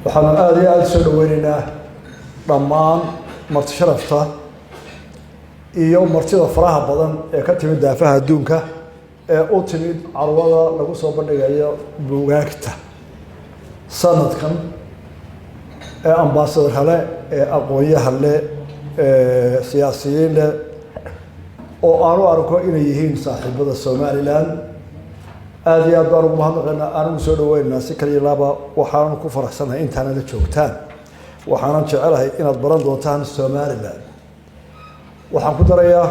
waxaan aad iyo aad soo dhaweynaynaa dhammaan marti sharafta iyo martida faraha badan ee ka timid daafaha adduunka ee u timid carwada lagu soo bandhigayo buugaagta sanadkan ee ambaasador hale ee aqoon-yahan leh ee siyaasiyiin leh oo aan u arko inay yihiin saaxiibada Somaliland aad iyo aad baan ugu mahadnaqaynaa aanu soo dhaweynaynaa si kaliya laba waxaan ku faraxsanahay intaan la joogtaan waxaan jecelahay inaad baran doontaan Somaliland waxaan ku darayaa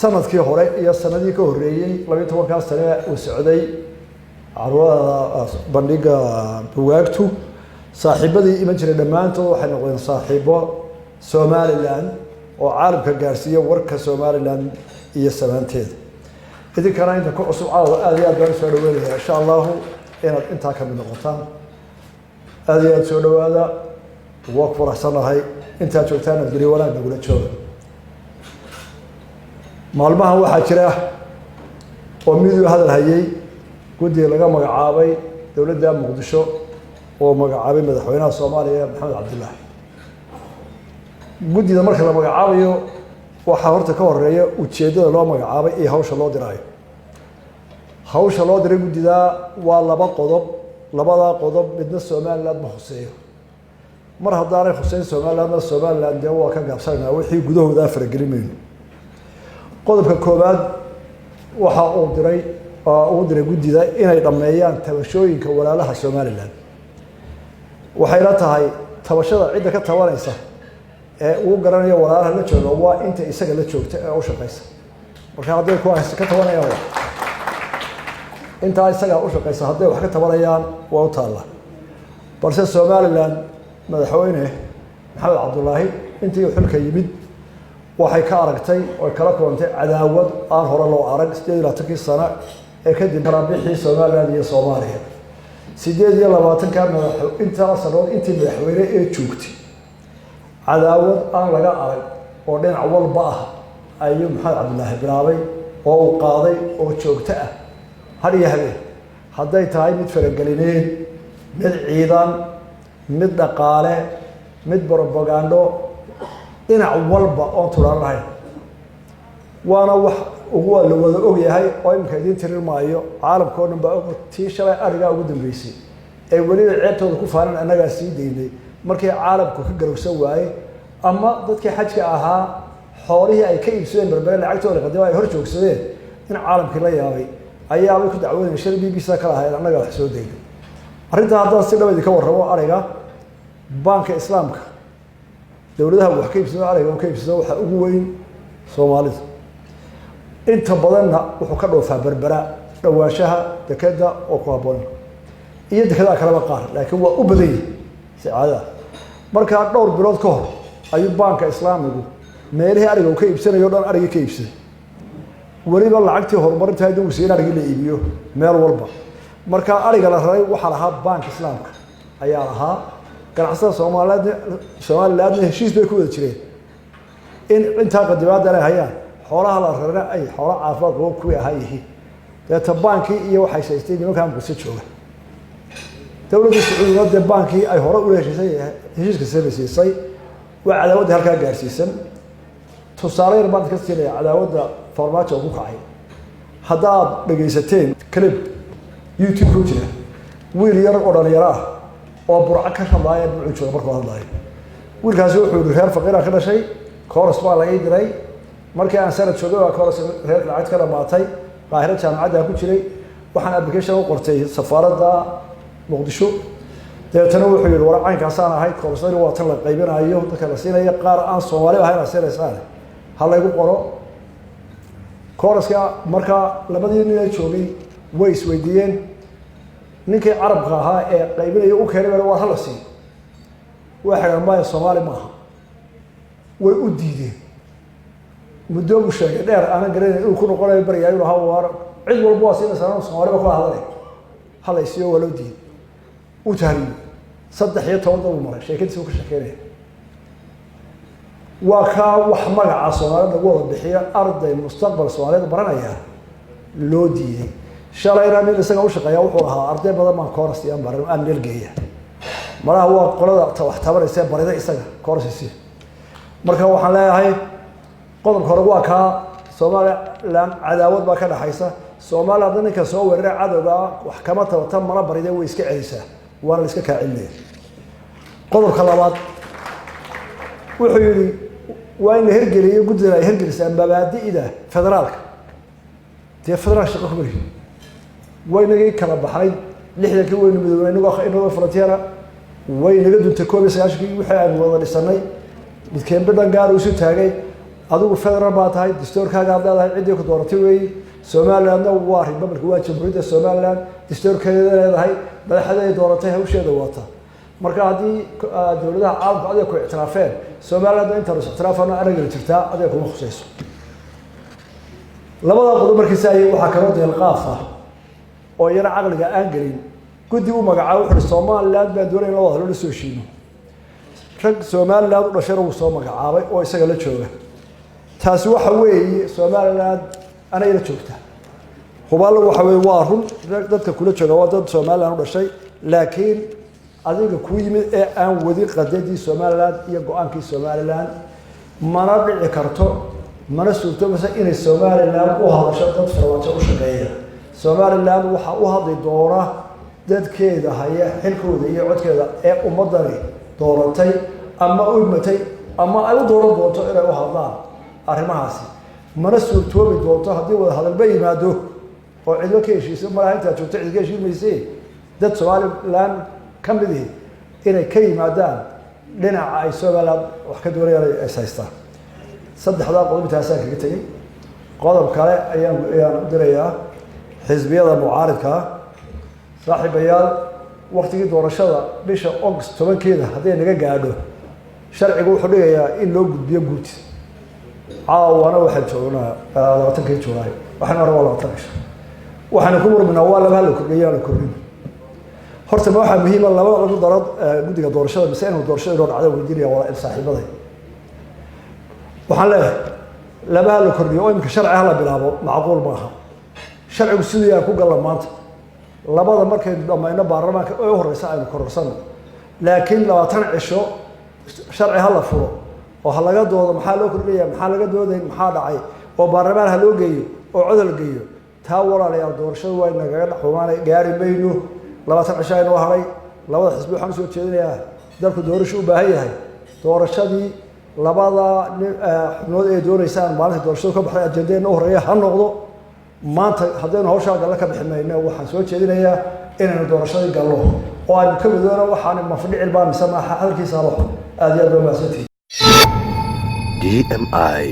sanadkii hore iyo sanadii ka horeeyay 12 sano oo socday carwada bandhiga buugaagtu saaxiibadii iman jiray dhamaantood waxay noqdeen saaxiibo Somaliland oo caalamka gaarsiiya warka Somaliland iyo samaanteeda idin kana inta ku cusub aad iyo aad baan soo dhaweynaya insha Allah inaad inta ka mid noqotaan aad iyo aad soo dhawaada waa faraxsanahay inta joogtaan guri wanaag nagula jooga maalmaha waxaa jira oo miduu hadal hayay guddiga laga magacaabay dawladda Muqdisho oo magacaabay madaxweynaha Soomaaliya Maxamed Cabdullaahi guddiga marka la magacaabayo waxa horta ka horeeya ujeedada loo magacaabay ee hawsha loo diray hawsha loo diray guddiga waa laba qodob labada qodob midna Somaliland ma xuseeyo mar haddaanay xuseyn Somaliland waa ka gaabsanaa wixii gudahooda faragelinayno qodobka koobaad waxa uu diray guddiga inay dhameeyaan tabashooyinka walaalaha Somaliland waxay la tahay tabashada cid ka tabanaysa ee uu garanayo walaalaha la jooga waa inta isaga la joogta ee u shaqeysa marka haddii ku ay ka tabanayaan inta isaga u shaqeysa haddii wax ka tabanayaan waa u taala balse Somaliland madaxweyne Maxamed Cabdullaahi intii uu xilka yimid waxay ka aragtay oo kala kulantay cadaawad aan hore loo arag 28 sano ee ka dib rabixii Somaliland iyo Soomaaliya 28 ka inta sano intii madaxweyne ee joogtay cadaawad aan laga arag oo dhinac walba ah ayuu Maxamed Cabdullaahi bilaabay oo uu qaaday oo joogto ah har iyo habeen hadday tahay mid faragelineed mid ciidan mid dhaqaale mid propaganda dhinac walba oo turan lahayn waana wax ugu wada og yahay oo imka idin tirimaayo caalamka oo dhan baa tii shalay ariga ugu dambeysay ee waliba ceebtooda ku faanan anaga sii deynay markii caalamku ka garowsan waayay ama dadkii xajka ahaa xoolihii ay ka iibsadeen berbere lacagtooda qadimo ay hor joogsadeen in caalamkii la yaabay ayaa ay ku dacwadeen shir BBC kala ahayd anaga wax soo deynay arrinta hadda si dhaweyd ka warramo ariga banka islaamka dawladaha wax ka iibsado ariga oo ka iibsado waxa ugu weyn Soomaalida inta badanna wuxuu ka dhoofaa berbera dhawaashaha dekada oo ku haboon iyo dekada kala qaar laakiin waa u badan saacada marka dhowr bilood ka hor ayuu banka islaamigu meelaha ariga uu ka iibsanayo dhan ariga ka iibsaday waliba lacagtii horumarinta ay dawladda siin ariga la iibiyo meel walba marka ariga la raray waxa lahaa banka islaamka ayaa lahaa ganacsatada Soomaaliland heshiis bay ku wada jireen in inta qadibaad ay hayaan xoolaha la raray ay xoolo caafimaad oo ku yahay data banki iyo waxay saystay nimanka bulshada jooga dawladda Sacuudiga banki ay hore u heshiisay heshiiska sameysay waa cadaawada halka gaarsiisan tusaale yar baan ka siinay cadaawada farmaajo ugu kacay haddaad dhageysateen clip YouTube ku jira wiil yar oo dhalinyaro ah oo burca ka shaqeeya buuxo jooga markuu hadlayo wiilkaas wuxuu reer faqir ah ka dhashay kooras baa laga diray markii aan sanad joogay waa kooras reer lacag ka dhamaatay qaahira jaamacadda ku jiray waxaan application u qortay safaaradda Muqdisho deetana wuxuu yiri waracaynkaas aan ahayd koorsada waa tan la qaybinayo dadka la siinayo qaar aan Soomaali ahayn asaasaan hal igu qoro kooraska marka labadii nin ay joogay way isweydiiyeen ninkii carabka ahaa ee qaybinayo u keenay waa hal si waxa ma Soomaali maaha way u diideen muddo u sheegay dheer aan garanay inuu ku noqonayo bariyayo laha war cid walba waa siinaysaa Soomaali ba hadalay hal isiyo walo diid u tahriib 13 mar sheekadiisu ka shaqeynay waa ka wax magaca Soomaalida wada bixiya arday mustaqbal Soomaalida baranaya loo diiday shalayna mid isaga u shaqeeya wuxuu ahaa arday badan ma kooras iyo baran aan nilgeeya malaha waa qolada wax tabaraysa barida isaga koorsiisi marka waxaan leeyahay qodobka hore waa ka Soomaaliland cadaawad baa ka dhaxaysa Soomaaliland ninka soo weeraray cadawga wax kama tabatan mana barida way iska celisaa waana iska kaacinay qodobka labaad wuxuu yiri waa in la hirgeliyo guddiga ay hirgelisaan mabaadi'da federaalka tii federaal shaqo ku bari waynaga kala baxay 60 waynu midoobay inagoo frontiera waynaga dunta 19 wixii aan wada dhisanay midkeen badan gaar u soo taagay adigu federal baa tahay dastuurkaaga haddaad cidii ku dooratay weey Soomaalilandna waa republic waa jamhuuriyadda Soomaaliland dastuurkeeda leedahay madaxda dooratay hawsheeda wata marka hadii dawladaha caalamka ay ku ictiraafeen Soomaaliland inta uu ictiraafana anaga jirtaa adeeg kuma khusayso labada qodob markiisa ay waxa kala deel qaaf ah oo yara aqliga aan galin guddi u magacaabo wuxuu Soomaaliland baa doonay loo hadlo soo shiino rag Soomaaliland u dhashay uu soo magacaabay oo isaga la jooga taasi waxa weeye Soomaaliland ana ila joogta hubaal waxa weeye waa run dadka kula jooga waa dad Soomaaliland u dhashay laakiin adiga ku yimid ee aan wadi qadadii Soomaaliland iyo go'aankii Soomaaliland mana dhici karto mana suurtoobaysa inay Soomaaliland u hadasho dad farwaajo u shaqeeya Soomaaliland waxa u hadli doona dadkeeda haya xilkooda iyo codkeeda ee ummadani dooratay ama u imatay ama ay u dooran doonto inay u hadlaan arrimahaasi mana suurtoobi doonto haddii wada hadal ba yimaado oo cidlo ka heshiiso malaha inta joogto cidlo ka heshiimaysay dad Soomaaliland kamidii inay ka yimaadaan dhinaca ay Soomaaliland wax ka doonayaan ay haystaan saddexda qodob taas ka tagay qodob kale ayaan dirayaa xisbiyada mucaaridka saaxiibayaal waqtigii doorashada bisha August 10keeda hadii naga gaadho sharcigu wuxuu dhigayaa in loo gudbiyo guurti caawana waxa joognaa 20 Juulaay waxaan rabaa 20 waxaan ku murminaa waa laba la kordhiyay la kordhin horta waxa muhiim ah laba lagu daro guddiga doorashada mise inuu doorashada loo dhacdo weydiinaya wala in saaxiibada waxaan leeyahay laba la kordhiyo oo imka sharci la bilaabo macquul maaha sharcigu sidii ay ku galaan maanta labada markay dhamayno baarlamaanka oo horeysa ay kororsan laakiin 20 cisho sharci la furo oo laga doodo maxaa loo kordhiyaa maxaa laga dooday maxaa dhacay oo baarlamaanka loo geeyo oo codol geeyo taa walaalayaal doorashada way naga dhaxumaanay gaari mayno 20 cisho ay noo haray labada xisbi waxaan soo jeedinayaa dalku doorasho u baahan yahay doorashadii labada xubnood ee doonaysaan maalinta doorashada ka baxay ajendeena u horeeya ha noqdo maanta haddaynu hawshaa galla ka bixinayna waxaan soo jeedinayaa inaynu doorashadii gallo oo aynu ka midoono waxaan mafdhicil baa mise maaha halkiisa aad iyo aad loo mahadsantihiin DMI